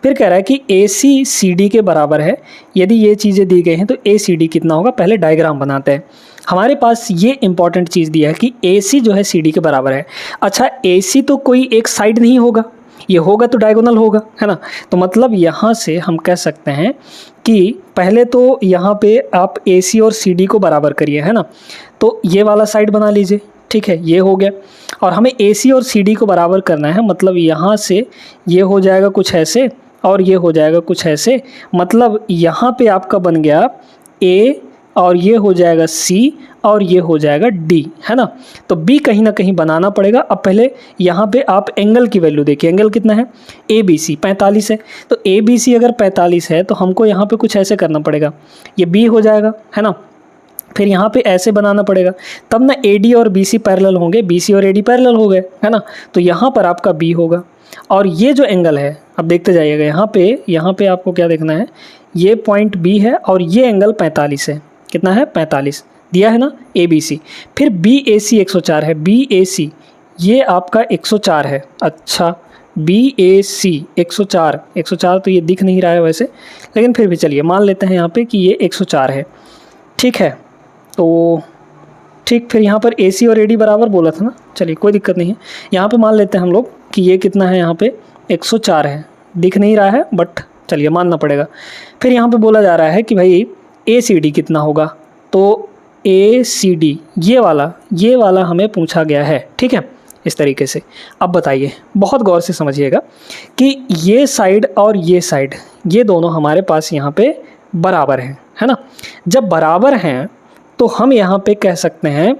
फिर कह रहा है कि AC CD के बराबर है, यदि ये चीज़ें दी गई हैं तो ACD कितना होगा, पहले डायग्राम बनाते हैं। हमारे पास ये इंपॉर्टेंट चीज़ दिया है कि AC जो है CD के बराबर है। अच्छा AC तो कोई एक साइड नहीं होगा, ये होगा तो डायगोनल होगा, है ना, तो मतलब यहाँ से हम कह सकते हैं कि पहले तो यहाँ पे आप AC और CD को बराबर करिए, है ना, तो ये वाला साइड बना लीजिए, ठीक है, ये हो गया। और हमें AC और CD को बराबर करना है, मतलब यहाँ से ये हो जाएगा कुछ ऐसे और ये हो जाएगा कुछ ऐसे, मतलब यहाँ पे आपका बन गया A और ये हो जाएगा C और ये हो जाएगा D, है ना। तो B कहीं ना कहीं बनाना पड़ेगा। अब पहले यहाँ पे आप एंगल की वैल्यू देखिए, एंगल कितना है, ABC 45 है, तो ABC अगर 45 है तो हमको यहाँ पे कुछ ऐसे करना पड़ेगा, ये B हो जाएगा, है ना। फिर यहाँ पे ऐसे बनाना पड़ेगा, तब ना AD और BC पैरेलल होंगे, BC और AD पैरेलल हो गए, है ना, तो यहाँ पर आपका B होगा। और ये जो एंगल है, अब देखते जाइएगा, यहाँ पे आपको क्या देखना है, ये पॉइंट B है और ये एंगल 45 है, कितना है, 45 दिया है ना, ABC। फिर BAC 104 है, BAC ये आपका 104 है। अच्छा BAC 104 तो ये दिख नहीं रहा है वैसे, लेकिन फिर भी चलिए मान लेते हैं यहाँ पे कि ये 104 है, ठीक है। तो ठीक, फिर यहाँ पर AC और AD बराबर बोला था ना, चलिए कोई दिक्कत नहीं है। यहाँ पे मान लेते हैं हम लोग कि ये कितना है, यहाँ पे 104 है, दिख नहीं रहा है बट चलिए मानना पड़ेगा। फिर यहाँ पे बोला जा रहा है कि भाई ACD कितना होगा, तो ACD ये वाला हमें पूछा गया है, ठीक है, इस तरीके से। अब बताइए, बहुत गौर से समझिएगा कि ये साइड और ये साइड ये दोनों हमारे पास यहाँ पे बराबर हैं, है ना। जब बराबर हैं तो हम यहाँ पे कह सकते हैं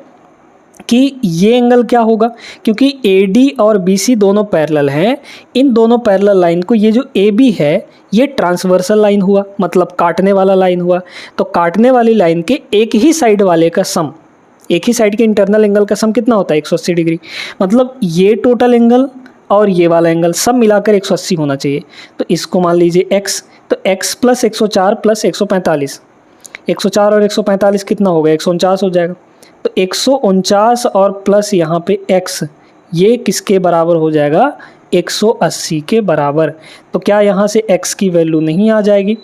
कि ये एंगल क्या होगा, क्योंकि AD और BC दोनों पैरेलल हैं। इन दोनों पैरेलल लाइन को, ये जो AB है ये ट्रांसवर्सल लाइन हुआ, मतलब काटने वाला लाइन हुआ। तो काटने वाली लाइन के एक ही साइड वाले का सम, एक ही साइड के इंटरनल एंगल का सम कितना होता है, 180 डिग्री। मतलब ये टोटल एंगल और ये वाला एंगल सब मिलाकर 180 होना चाहिए। तो इसको मान लीजिए x, तो x प्लस 104 प्लस 145, 104 और 145 कितना होगा, 149 हो जाएगा। तो 149 और प्लस यहाँ पे x, ये किसके बराबर हो जाएगा, 180 के बराबर। तो क्या यहाँ से x की वैल्यू नहीं आ जाएगी,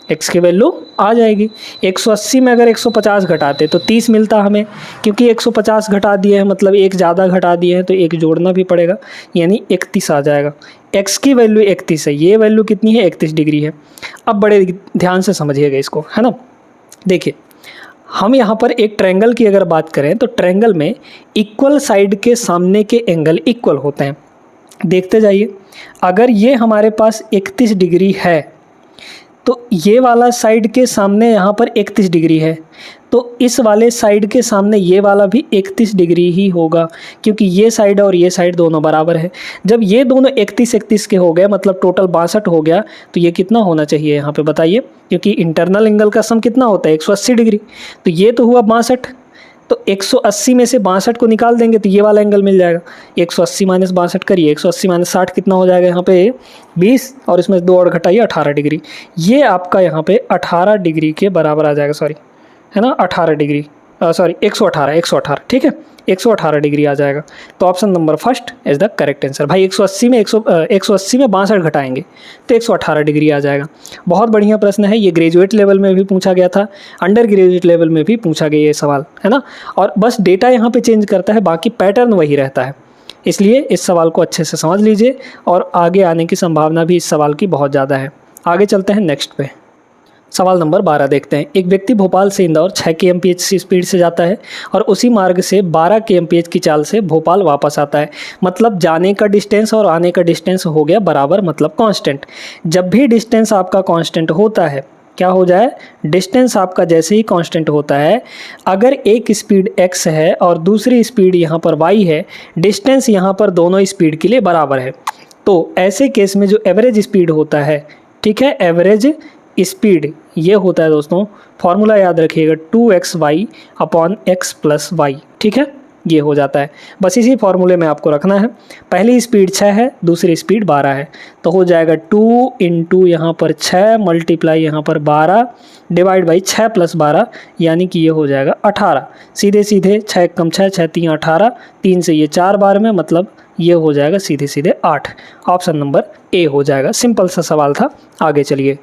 x की वैल्यू आ जाएगी। 180 में अगर 150 घटाते तो 30 मिलता हमें, क्योंकि 150 घटा दिए हैं मतलब एक ज़्यादा घटा दिए हैं तो एक जोड़ना भी पड़ेगा, यानी 31 आ जाएगा। x की वैल्यू 31 है, ये वैल्यू कितनी है, 31 डिग्री है। अब बड़े ध्यान से समझिएगा इसको, है ना। देखिए, हम यहाँ पर एक ट्रायंगल की अगर बात करें तो ट्रायंगल में इक्वल साइड के सामने के एंगल इक्वल होते हैं। देखते जाइए, अगर ये हमारे पास 31 डिग्री है तो ये वाला साइड के सामने यहाँ पर 31 डिग्री है, तो इस वाले साइड के सामने ये वाला भी 31 डिग्री ही होगा, क्योंकि ये साइड और ये साइड दोनों बराबर है। जब ये दोनों 31 के हो गए, मतलब टोटल 62 हो गया, तो ये कितना होना चाहिए यहाँ पे बताइए, क्योंकि इंटरनल एंगल का सम कितना होता है, 180 डिग्री। तो ये तो हुआ 62, तो 180 में से 62 को निकाल देंगे तो ये वाला एंगल मिल जाएगा। 180 माइनस 62 करिए, 180 माइनस 60 कितना हो जाएगा यहाँ पे 20, और इसमें 2 और घटाइए 18 डिग्री। ये आपका यहाँ पे 18 डिग्री के बराबर आ जाएगा, सॉरी, है ना, 18 डिग्री, सॉरी 118, ठीक है, 118 डिग्री आ जाएगा। तो option number first is the correct answer. भाई 180 में 62 घटाएंगे तो 118 डिग्री आ जाएगा। बहुत बढ़िया प्रश्न है, ये ग्रेजुएट लेवल में भी पूछा गया था, अंडर ग्रेजुएट लेवल में भी पूछा गया ये सवाल, है ना। और बस डेटा यहाँ पे चेंज करता है, बाकी पैटर्न वही रहता है। इसलिए इस सवाल को अच्छे से समझ लीजिए, और आगे आने की संभावना भी इस सवाल की बहुत ज़्यादा है। आगे चलते हैं नेक्स्ट पे। सवाल नंबर 12 देखते हैं। एक व्यक्ति भोपाल से इंदौर 6 kmph की स्पीड से जाता है और उसी मार्ग से 12 kmph की चाल से भोपाल वापस आता है। मतलब जाने का डिस्टेंस और आने का डिस्टेंस हो गया बराबर, मतलब कांस्टेंट। जब भी डिस्टेंस आपका कांस्टेंट होता है, क्या हो जाए, डिस्टेंस आपका जैसे ही कांस्टेंट होता है, अगर एक स्पीड x है और दूसरी स्पीड यहाँ पर y है, डिस्टेंस यहाँ पर दोनों स्पीड के लिए बराबर है, तो ऐसे केस में जो एवरेज स्पीड होता है, ठीक है, एवरेज स्पीड ये होता है दोस्तों, फॉर्मूला याद रखिएगा, 2xy upon x plus Y, ठीक है, ये हो जाता है। बस इसी फॉर्मूले में आपको रखना है। पहली स्पीड 6 है, दूसरी स्पीड 12 है, तो हो जाएगा 2 इंटू यहाँ पर 6 मल्टीप्लाई यहाँ पर 12 डिवाइड बाई 6 प्लस 12, यानी कि ये हो जाएगा 18। सीधे सीधे 6 कम 6, 6 3 18, 3 से ये 4 बार में, मतलब ये हो जाएगा सीधे सीधे 8। ऑप्शन नंबर ए हो जाएगा। सिंपल सा सवाल था। आगे चलिए,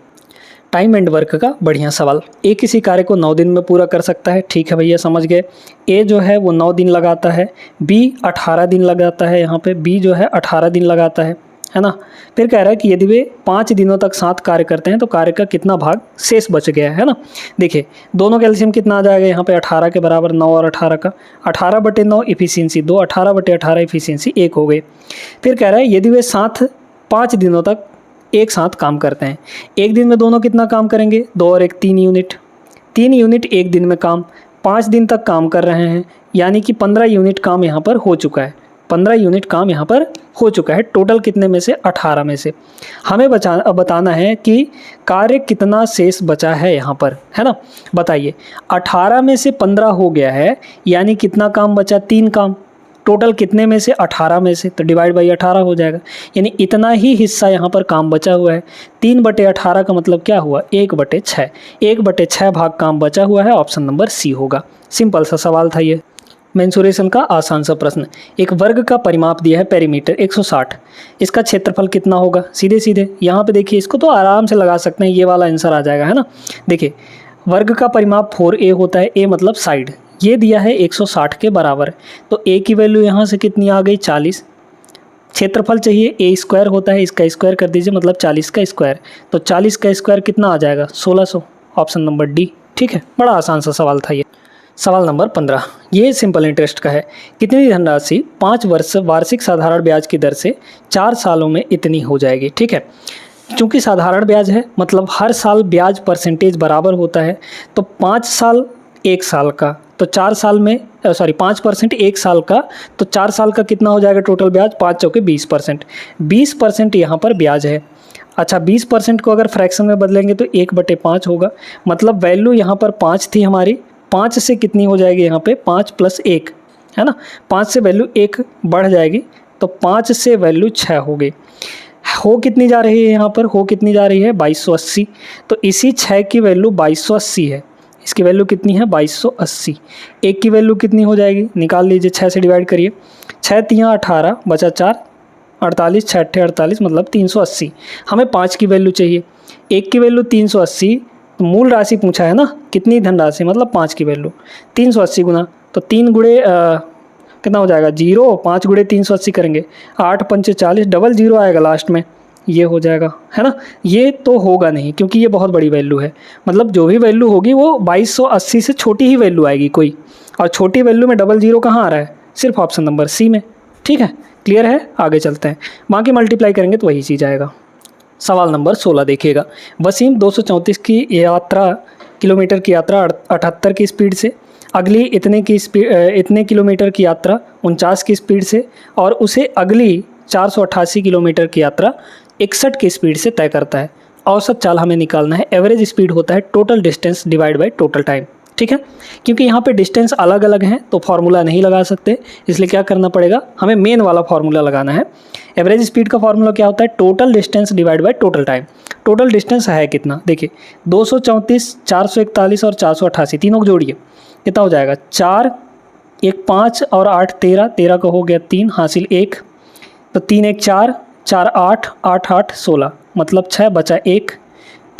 टाइम एंड वर्क का बढ़िया सवाल। ए किसी कार्य को 9 दिन में पूरा कर सकता है, ठीक है भैया, समझ गए। ए जो है वो 9 दिन लगाता है, बी 18 दिन लगाता है, यहाँ पे बी जो है 18 दिन लगाता है ना। फिर कह रहा है कि यदि वे 5 दिनों तक साथ कार्य करते हैं तो कार्य का कितना भाग शेष बच गया है ना। देखिए, दोनों का एलसीएम कितना आ जाएगा यहाँ पे, 18 के बराबर 9 और 18 का, 18/9 इफिशियंसी 2, 18/18 इफिशियंसी 1 हो गई। फिर कह रहा है यदि वे साथ 5 दिनों तक एक साथ काम करते हैं, एक दिन में दोनों कितना काम करेंगे, 2 और 1 3 यूनिट, 3 यूनिट एक दिन में काम, 5 दिन तक काम कर रहे हैं, यानी कि 15 यूनिट काम यहाँ पर हो चुका है, 15 यूनिट काम यहाँ पर हो चुका है। टोटल कितने में से, 18 में से। हमें बताना है कि कार्य कितना शेष बचा है यहाँ पर, है ना। बताइए, 18 में से 15 हो गया है, यानी कितना काम बचा, 3 काम। टोटल कितने में से, 18 में से, तो डिवाइड बाई 18 हो जाएगा, यानी इतना ही हिस्सा यहाँ पर काम बचा हुआ है। 3/18 का मतलब क्या हुआ, 1/6, 1/6 भाग काम बचा हुआ है। ऑप्शन नंबर सी होगा। सिंपल सा सवाल था ये, मेंसुरेशन का आसान सा प्रश्न। एक वर्ग का परिमाप दिया है, पेरीमीटर 160, इसका क्षेत्रफल कितना होगा। सीधे सीधे यहाँ पे देखिए, इसको तो आराम से लगा सकते हैं, ये वाला आंसर आ जाएगा, है ना। देखिए, वर्ग का परिमाप 4a होता है, a मतलब साइड, ये दिया है 160 के बराबर, तो a की वैल्यू यहाँ से कितनी आ गई, 40। क्षेत्रफल चाहिए, ए स्क्वायर होता है, इसका स्क्वायर कर दीजिए मतलब 40 का स्क्वायर। तो 40 का स्क्वायर कितना आ जाएगा? 1600, ऑप्शन नंबर डी। ठीक है, बड़ा आसान सा सवाल था ये। सवाल नंबर 15, ये सिंपल इंटरेस्ट का है। कितनी धनराशि 5 वर्ष वार्षिक साधारण ब्याज की दर से 4 सालों में इतनी हो जाएगी? ठीक है, चूँकि साधारण ब्याज है मतलब हर साल ब्याज परसेंटेज बराबर होता है, तो 5 साल 1 साल का, तो 4 साल में 5% 1 साल का, तो 4 साल का कितना हो जाएगा टोटल ब्याज? 5 चौके 20%। 20% यहाँ पर ब्याज है। अच्छा, 20% को अगर फ्रैक्शन में बदलेंगे तो 1/5 होगा, मतलब वैल्यू यहाँ पर 5 थी हमारी, 5 से कितनी हो जाएगी यहाँ पे? 5 + 1 है ना, 5 से वैल्यू 1 बढ़ जाएगी, तो 5 से वैल्यू 6 हो गई। हो कितनी जा रही है यहाँ पर? हो कितनी जा रही है? 2280। तो इसी 6 की वैल्यू 2280 है, इसकी वैल्यू कितनी है? 2280। 1 की वैल्यू कितनी हो जाएगी? निकाल लीजिए, 6 से डिवाइड करिए। 6 तियाँ 18 बचा 4, 48, 6 अट्ठे 48 मतलब 380। हमें 5 की वैल्यू चाहिए, 1 की वैल्यू 380, तो मूल राशि पूछा है ना, कितनी धनराशि मतलब 5 की वैल्यू। 380 गुना, तो 3 गुणे कितना हो जाएगा? 0। 5 गुणे 380 करेंगे, 8 पंचे 40, डबल 0 आएगा लास्ट में, ये हो जाएगा है ना। ये तो होगा नहीं क्योंकि ये बहुत बड़ी वैल्यू है, मतलब जो भी वैल्यू होगी वो 2280 से छोटी ही वैल्यू आएगी कोई, और छोटी वैल्यू में डबल 0 कहाँ आ रहा है? सिर्फ ऑप्शन नंबर सी में। ठीक है, क्लियर है? आगे चलते हैं, बाकी मल्टीप्लाई करेंगे तो वही चीज़ आएगा। सवाल नंबर 16 देखिएगा। वसीम 234 की यात्रा किलोमीटर की यात्रा 78 की स्पीड से, अगली इतने किलोमीटर की यात्रा 49 की स्पीड से, और उसे अगली 488 किलोमीटर की यात्रा 61 की स्पीड से तय करता है। औसत चाल हमें निकालना है। एवरेज स्पीड होता है total distance divide by total time. ठीक है, क्योंकि यहाँ पे डिस्टेंस अलग अलग हैं तो फार्मूला नहीं लगा सकते, इसलिए क्या करना पड़ेगा? हमें मेन वाला फार्मूला लगाना है। एवरेज स्पीड का फार्मूला क्या होता है? Total distance divide by total time. Total distance है कितना? देखिए 234, 441 और 488 तीनों को जोड़िए, कितना हो जाएगा? 4, 1 5 और 8 13, 13 का हो गया 3 हासिल 1, तो 3 1 4, 4 8, 8 8 16 मतलब 6 बचा 1,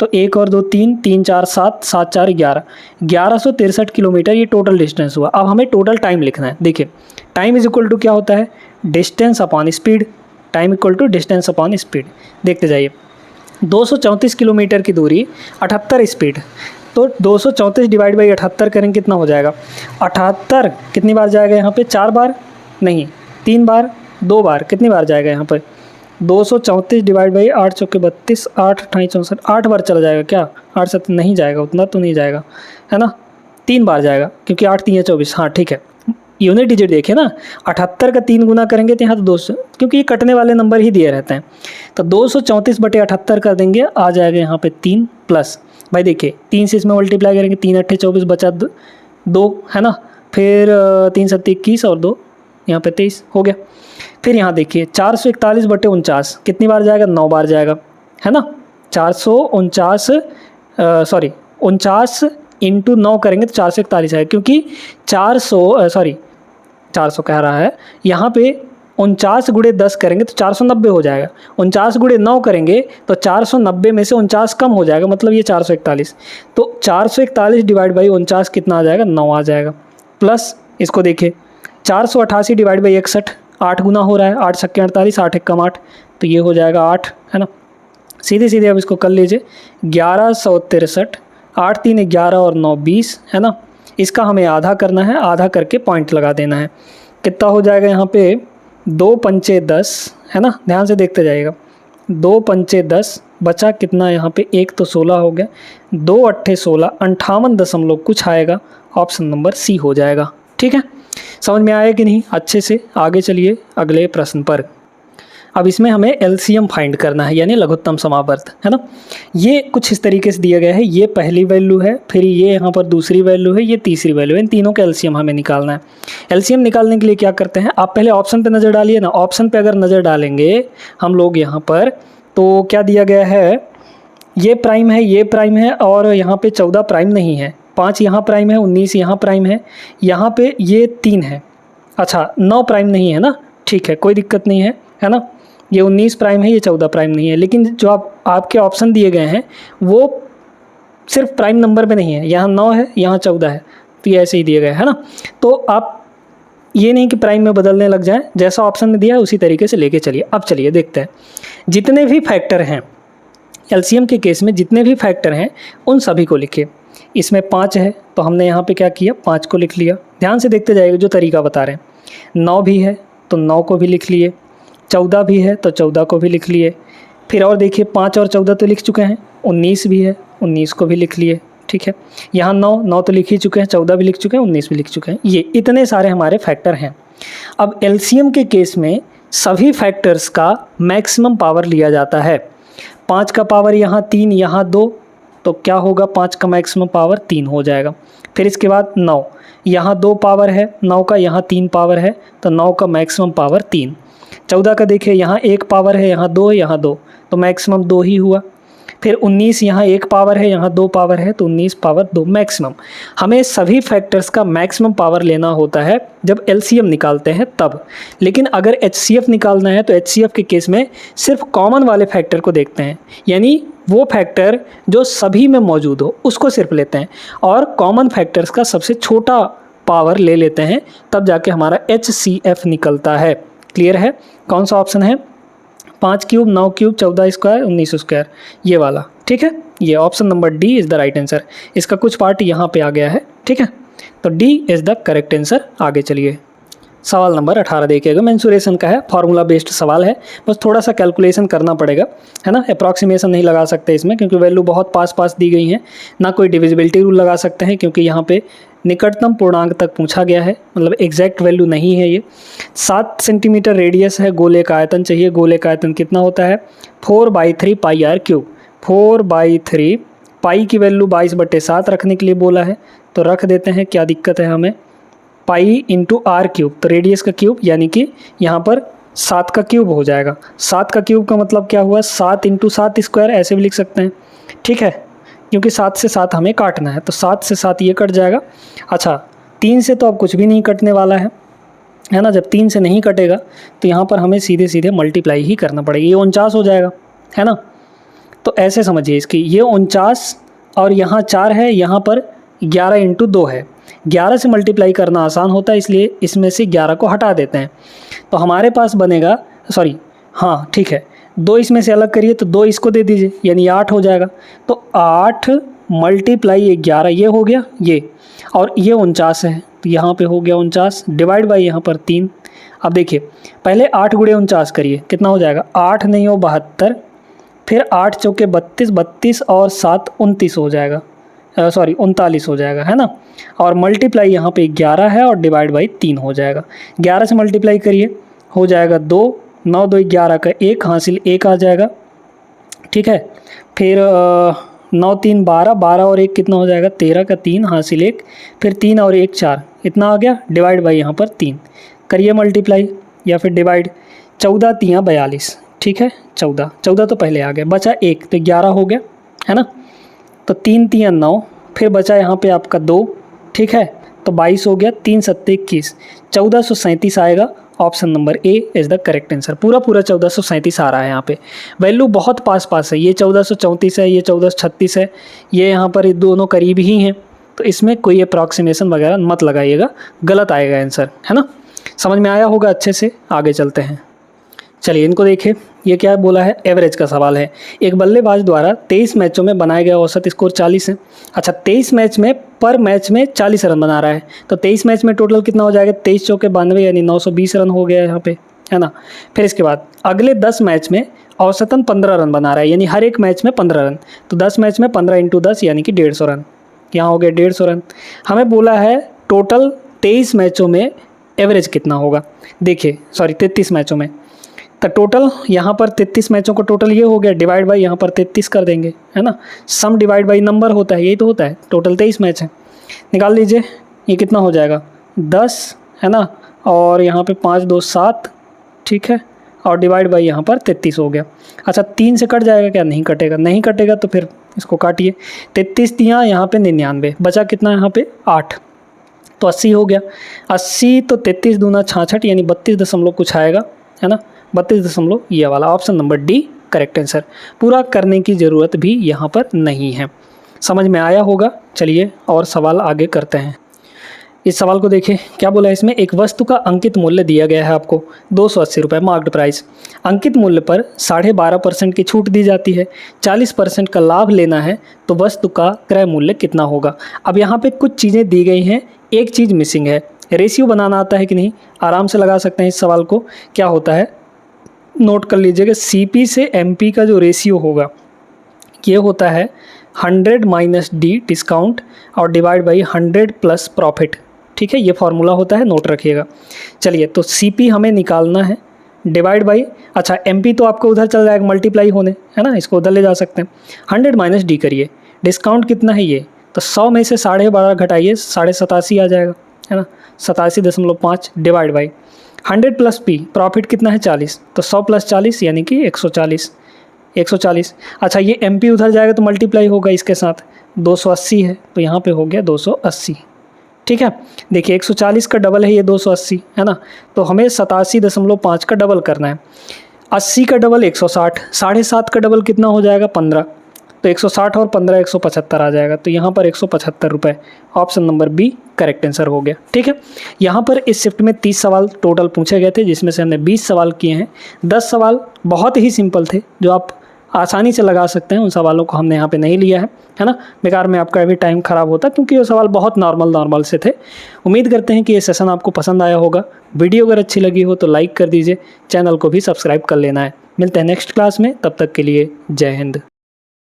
तो 1 और 2 3, 3 4 7, 7 4 11, 1163 किलोमीटर ये टोटल डिस्टेंस हुआ। अब हमें टोटल टाइम लिखना है। देखिए टाइम इज इक्वल टू क्या होता है? Distance upon speed. Time equal to distance upon speed. देखते जाइए, 234 किलोमीटर की दूरी 78 स्पीड, तो 234 डिवाइड बाई 78 करेंगे कितना हो जाएगा? 78 कितनी बार जाएगा यहाँ पे? 4 बार नहीं, 3 बार, 2 बार, कितनी बार जाएगा यहाँ पर? 234 डिवाइड बाई 8 चौके 32, 8 28 64, 8 बार चला जाएगा क्या? 8 7 नहीं जाएगा, उतना तो नहीं जाएगा है ना, 3 बार जाएगा क्योंकि 8 3 24। हाँ ठीक है, यूनिट डिजिट देखिए ना, 78 का 3 गुना करेंगे तो यहाँ तो 200, क्योंकि ये कटने वाले नंबर ही दिए रहते हैं, तो 234/78 कर देंगे, आ जाएगा यहाँ पे 3 प्लस, भाई देखिए 3 से इसमें मल्टीप्लाई करेंगे, 3 8 24 बचा 2 है ना, फिर 3 7 21 और 2 यहाँ पे 23 हो गया। फिर यहाँ देखिए 441/49 कितनी बार जाएगा? 9 बार जाएगा है ना। 49 इंटू 9 करेंगे तो 441 आएगा, क्योंकि 400 कह रहा है यहाँ पे 49 गुणे 10 करेंगे तो 490 हो जाएगा, 49 गुणे 9 करेंगे तो 490 में से 49 कम हो जाएगा, मतलब ये 441, तो 441 डिवाइड बाई 49 कितना आ जाएगा? 9 आ जाएगा। प्लस इसको देखिए 488 डिवाइड बाई 61, 8 गुना हो रहा है, 8 छक्के 48, 8 एकम 8, तो ये हो जाएगा 8 है ना। सीधे सीधे अब इसको कर लीजिए, 1163, 8 3 11 और 9 20 है ना। इसका हमें आधा करना है, आधा करके पॉइंट लगा देना है। कितना हो जाएगा यहाँ पे? 2 पंचे 10 है ना, ध्यान से देखते जाइएगा, 2 पंचे 10 बचा कितना यहाँ पे? 1 तो 16 हो गया, 2 अट्ठे 16, 58 दशमलव कुछ आएगा, ऑप्शन नंबर सी हो जाएगा। ठीक है, समझ में आया कि नहीं? अच्छे से आगे चलिए अगले प्रश्न पर। अब इसमें हमें एलसीएम फाइंड करना है, यानी लघुत्तम समावर्त है ना। ये कुछ इस तरीके से दिया गया है, ये पहली वैल्यू है, फिर ये यहाँ पर दूसरी वैल्यू है, ये तीसरी वैल्यू है, इन तीनों का एलसीएम हमें निकालना है। एलसीएम निकालने के लिए क्या करते हैं, आप पहले ऑप्शन पे नज़र डालिए ना, ऑप्शन पे अगर नज़र डालेंगे हम लोग यहाँ पर, तो क्या दिया गया है? ये प्राइम है, ये प्राइम है, और यहाँ पे 14 प्राइम नहीं है, 5 यहाँ प्राइम है, 19 यहाँ प्राइम है, यहाँ पे ये 3 है, अच्छा 9 प्राइम नहीं है ना, ठीक है कोई दिक्कत नहीं है ना। ये 19 प्राइम है, ये 14 प्राइम नहीं है, लेकिन जो आपके ऑप्शन दिए गए हैं वो सिर्फ प्राइम नंबर पे नहीं है, यहाँ 9 है, यहाँ 14 है, तो ये ऐसे ही दिए गए है ना। तो आप ये नहीं कि प्राइम में बदलने लग जाए, जैसा ऑप्शन में दिया है उसी तरीके से लेके चलिए। अब चलिए देखते हैं, जितने भी फैक्टर हैं एलसीएम के केस में, जितने भी फैक्टर हैं उन सभी को लिखिए। इसमें 5 है तो हमने यहाँ पे क्या किया, 5 को लिख लिया। ध्यान से देखते जाइएगा जो तरीका बता रहे हैं। 9 भी है तो 9 को भी लिख लिए, 14 भी है तो 14 को भी लिख लिए। फिर और देखिए 5 और 14 तो लिख चुके हैं, 19 भी है, 19 को भी लिख लिए। ठीक है, यहाँ 9 तो लिख ही चुके हैं, 14 भी लिख चुके हैं, 19 भी लिख चुके हैं। ये इतने सारे हमारे फैक्टर हैं। अब एलसीएम के केस में सभी फैक्टर्स का मैक्सिमम पावर लिया जाता है। 5 का पावर यहाँ 3, यहाँ 2, तो क्या होगा, 5 का मैक्सिमम पावर 3 हो जाएगा। फिर इसके बाद 9, यहाँ 2 पावर है 9 का, यहाँ 3 पावर है, तो 9 का मैक्सिमम पावर 3। 14 का देखिए, यहाँ 1 पावर है, यहाँ 2 है, यहाँ 2, तो मैक्सिमम 2 ही हुआ। फिर 19, यहाँ 1 पावर है, यहाँ 2 पावर है, तो 19 पावर 2 मैक्सिमम। हमें सभी फैक्टर्स का मैक्सिमम पावर लेना होता है जब एलसीएम निकालते हैं तब। लेकिन अगर एचसीएफ निकालना है तो एचसीएफ के केस में सिर्फ कॉमन वाले फैक्टर को देखते हैं, यानी वो फैक्टर जो सभी में मौजूद हो उसको सिर्फ लेते हैं और कॉमन फैक्टर्स का सबसे छोटा पावर ले लेते हैं, तब जाके हमारा एचसीएफ निकलता है। क्लियर है? कौन सा ऑप्शन है? 5 क्यूब, 9 क्यूब, 14 स्क्वायर, 19 स्क्वायर, ये वाला। ठीक है, ये option number D is the right answer. इसका कुछ पार्ट यहाँ पे आ गया है। ठीक है, तो D is the correct answer. आगे चलिए, सवाल नंबर 18 देखिएगा। मेंसुरेशन का है, फार्मूला बेस्ड सवाल है, बस थोड़ा सा कैलकुलेशन करना पड़ेगा, है ना। अप्रॉक्सीमेशन नहीं लगा सकते इसमें क्योंकि वैल्यू बहुत पास दी गई हैं। ना कोई डिविजिबिलिटी रूल लगा सकते हैं क्योंकि यहाँ पे निकटतम पूर्णांक तक पूछा गया है, मतलब एग्जैक्ट वैल्यू नहीं है ये। 7 सेंटीमीटर रेडियस है, गोले का आयतन चाहिए। गोले का आयतन कितना होता है? 4/3 पाई आर क्यूब। 4/3 पाई की वैल्यू 22/7 रखने के लिए बोला है, तो रख देते हैं, क्या दिक्कत है हमें। पाई इंटू आर क्यूब, तो रेडियस का क्यूब, यानी कि यहाँ पर 7 का क्यूब हो जाएगा। 7 का क्यूब का मतलब क्या हुआ? 7 × 7 स्क्वायर, ऐसे भी लिख सकते हैं। ठीक है, क्योंकि 7 से 7 हमें काटना है, तो 7 से 7 ये कट जाएगा। अच्छा, 3 से तो अब कुछ भी नहीं कटने वाला है ना। जब 3 से नहीं कटेगा तो यहाँ पर हमें सीधे सीधे मल्टीप्लाई ही करना पड़ेगा। ये 49 हो जाएगा, है ना। तो ऐसे समझिए इसकी, ये 49 और यहाँ 4 है, यहाँ पर 11 × 2 है। 11 से मल्टीप्लाई करना आसान होता है, इसलिए इसमें से 11 को हटा देते हैं, तो हमारे पास बनेगा, सॉरी हाँ ठीक है, 2 इसमें से अलग करिए तो 2 इसको दे दीजिए, यानी 8 हो जाएगा। तो 8 मल्टीप्लाई 11, ये हो गया ये, और ये 49 है, तो यहाँ पे हो गया 49, डिवाइड बाई यहाँ पर 3। अब देखिए, पहले 8 × 49 करिए, कितना हो जाएगा? 8 नहीं हो 72, फिर 8 चौके 32, 32 और 7 29 हो जाएगा, सॉरी 39 हो जाएगा, है ना। और मल्टीप्लाई यहाँ पे 11 है और डिवाइड बाई 3 हो जाएगा। 11 से मल्टीप्लाई करिए, हो जाएगा 2, 9 2 11 का 1 हासिल 1 आ जाएगा। ठीक है, फिर 9 3 12, 12 और 1 कितना हो जाएगा? 13 का 3 हासिल 1, फिर 3 और 1 4, इतना आ गया, डिवाइड बाई यहाँ पर 3 करिए मल्टीप्लाई या फिर डिवाइड। 14 3 42, ठीक है, 14 तो पहले आ गया, बचा 1, तो 11 हो गया, है ना। तो 3 3 9, फिर बचा यहाँ पे आपका 2, ठीक है, तो 22 हो गया, 3 7 21, 1437 आएगा। Option number A is the correct answer. पूरा 1437 आ रहा है यहाँ पे। वैल्यू बहुत पास है, ये 1434 है, ये 1436 है, ये यहाँ पर ये दोनों करीब ही हैं, तो इसमें कोई अप्रॉक्सीमेशन वगैरह मत लगाइएगा, गलत आएगा आंसर, है ना। समझ में आया होगा अच्छे से। आगे चलते हैं, चलिए इनको देखिए। ये क्या बोला है? एवरेज का सवाल है। एक बल्लेबाज द्वारा 23 मैचों में बनाया गया औसत स्कोर 40 है। अच्छा, 23 मैच में पर मैच में 40 रन बना रहा है, तो 23 मैच में टोटल कितना हो जाएगा? 23 चौके 92, यानी 920 रन हो गया यहाँ पे, है ना। फिर इसके बाद अगले 10 मैच में औसतन 15 रन बना रहा है, यानी हर एक मैच में 15 रन, तो 10 मैच में 15 × 10 यानी कि 150 रन, यहाँ हो गया 150 रन। हमें बोला है टोटल 23 मैचों में एवरेज कितना होगा। देखिए, सॉरी 33 मैचों में, तो टोटल यहाँ पर 33 मैचों का टोटल ये हो गया, डिवाइड बाई यहाँ पर 33 कर देंगे, है ना। सम डिवाइड बाई नंबर होता है, यही तो होता है। टोटल 23 मैच है, निकाल लीजिए, ये कितना हो जाएगा? 10, है ना, और यहाँ पे 5 2 7, ठीक है, और डिवाइड बाई यहाँ पर 33 हो गया। अच्छा, 3 से कट जाएगा क्या? नहीं कटेगा, नहीं कटेगा तो फिर इसको काटिए। 33 दिया, यहाँ पे 99, बचा कितना यहाँ पे? 8, तो 80 हो गया। 80 तो 33 दूना 66, यानी 32 दशमलव कुछ आएगा, है ना, 32 दशमलव, ये वाला option number D correct answer. पूरा करने की ज़रूरत भी यहाँ पर नहीं है। समझ में आया होगा। चलिए और सवाल आगे करते हैं। इस सवाल को देखिए, क्या बोला है इसमें, एक वस्तु का अंकित मूल्य दिया गया है आपको 280 रुपये मार्क्ड प्राइस। अंकित मूल्य पर 12.5% की छूट दी जाती है, 40% का लाभ लेना है तो वस्तु का क्रय मूल्य कितना होगा। अब यहाँ पे कुछ चीज़ें दी गई हैं, एक चीज़ मिसिंग है। रेशियो बनाना आता है कि नहीं, आराम से लगा सकते हैं इस सवाल को। क्या होता है, नोट कर लीजिएगा, CP से MP का जो रेशियो होगा ये होता है 100 माइनस D डिस्काउंट और डिवाइड बाई 100 प्लस प्रॉफिट। ठीक है, ये फॉर्मूला होता है, नोट रखिएगा। चलिए, तो CP हमें निकालना है, डिवाइड बाई, अच्छा MP तो आपको उधर चल जाएगा मल्टीप्लाई होने, है ना, इसको उधर ले जा सकते हैं। 100 माइनस D करिए, डिस्काउंट कितना है ये, तो 100 में से 12.5 घटाइए, 87.5 आ जाएगा, है ना, 87.5 divide by 100 plus P, profit कितना है 40, तो 100 प्लस 40 यानी कि 140। अच्छा, ये MP उधर जाएगा तो मल्टीप्लाई होगा इसके साथ, 280 है तो यहाँ पे हो गया 280। ठीक है, देखिए 140 का डबल है ये 280, है ना, तो हमें 87.5 का डबल करना है। 80 का डबल 160, 7.5 का डबल कितना हो जाएगा 15, तो 160 और 15 175 आ जाएगा, तो यहाँ पर 175 रुपये। Option number B correct answer हो गया। ठीक है, यहाँ पर इस शिफ्ट में 30 सवाल टोटल पूछे गए थे, जिसमें से हमने 20 सवाल किए हैं। 10 सवाल बहुत ही सिंपल थे जो आप आसानी से लगा सकते हैं, उन सवालों को हमने यहाँ पे नहीं लिया है ना, बेकार में आपका भी टाइम ख़राब होता, क्योंकि वो सवाल बहुत नॉर्मल से थे। उम्मीद करते हैं कि ये सेशन आपको पसंद आया होगा। वीडियो अगर अच्छी लगी हो तो लाइक कर दीजिए, चैनल को भी सब्सक्राइब कर लेना है। मिलते हैं नेक्स्ट क्लास में, तब तक के लिए जय हिंद।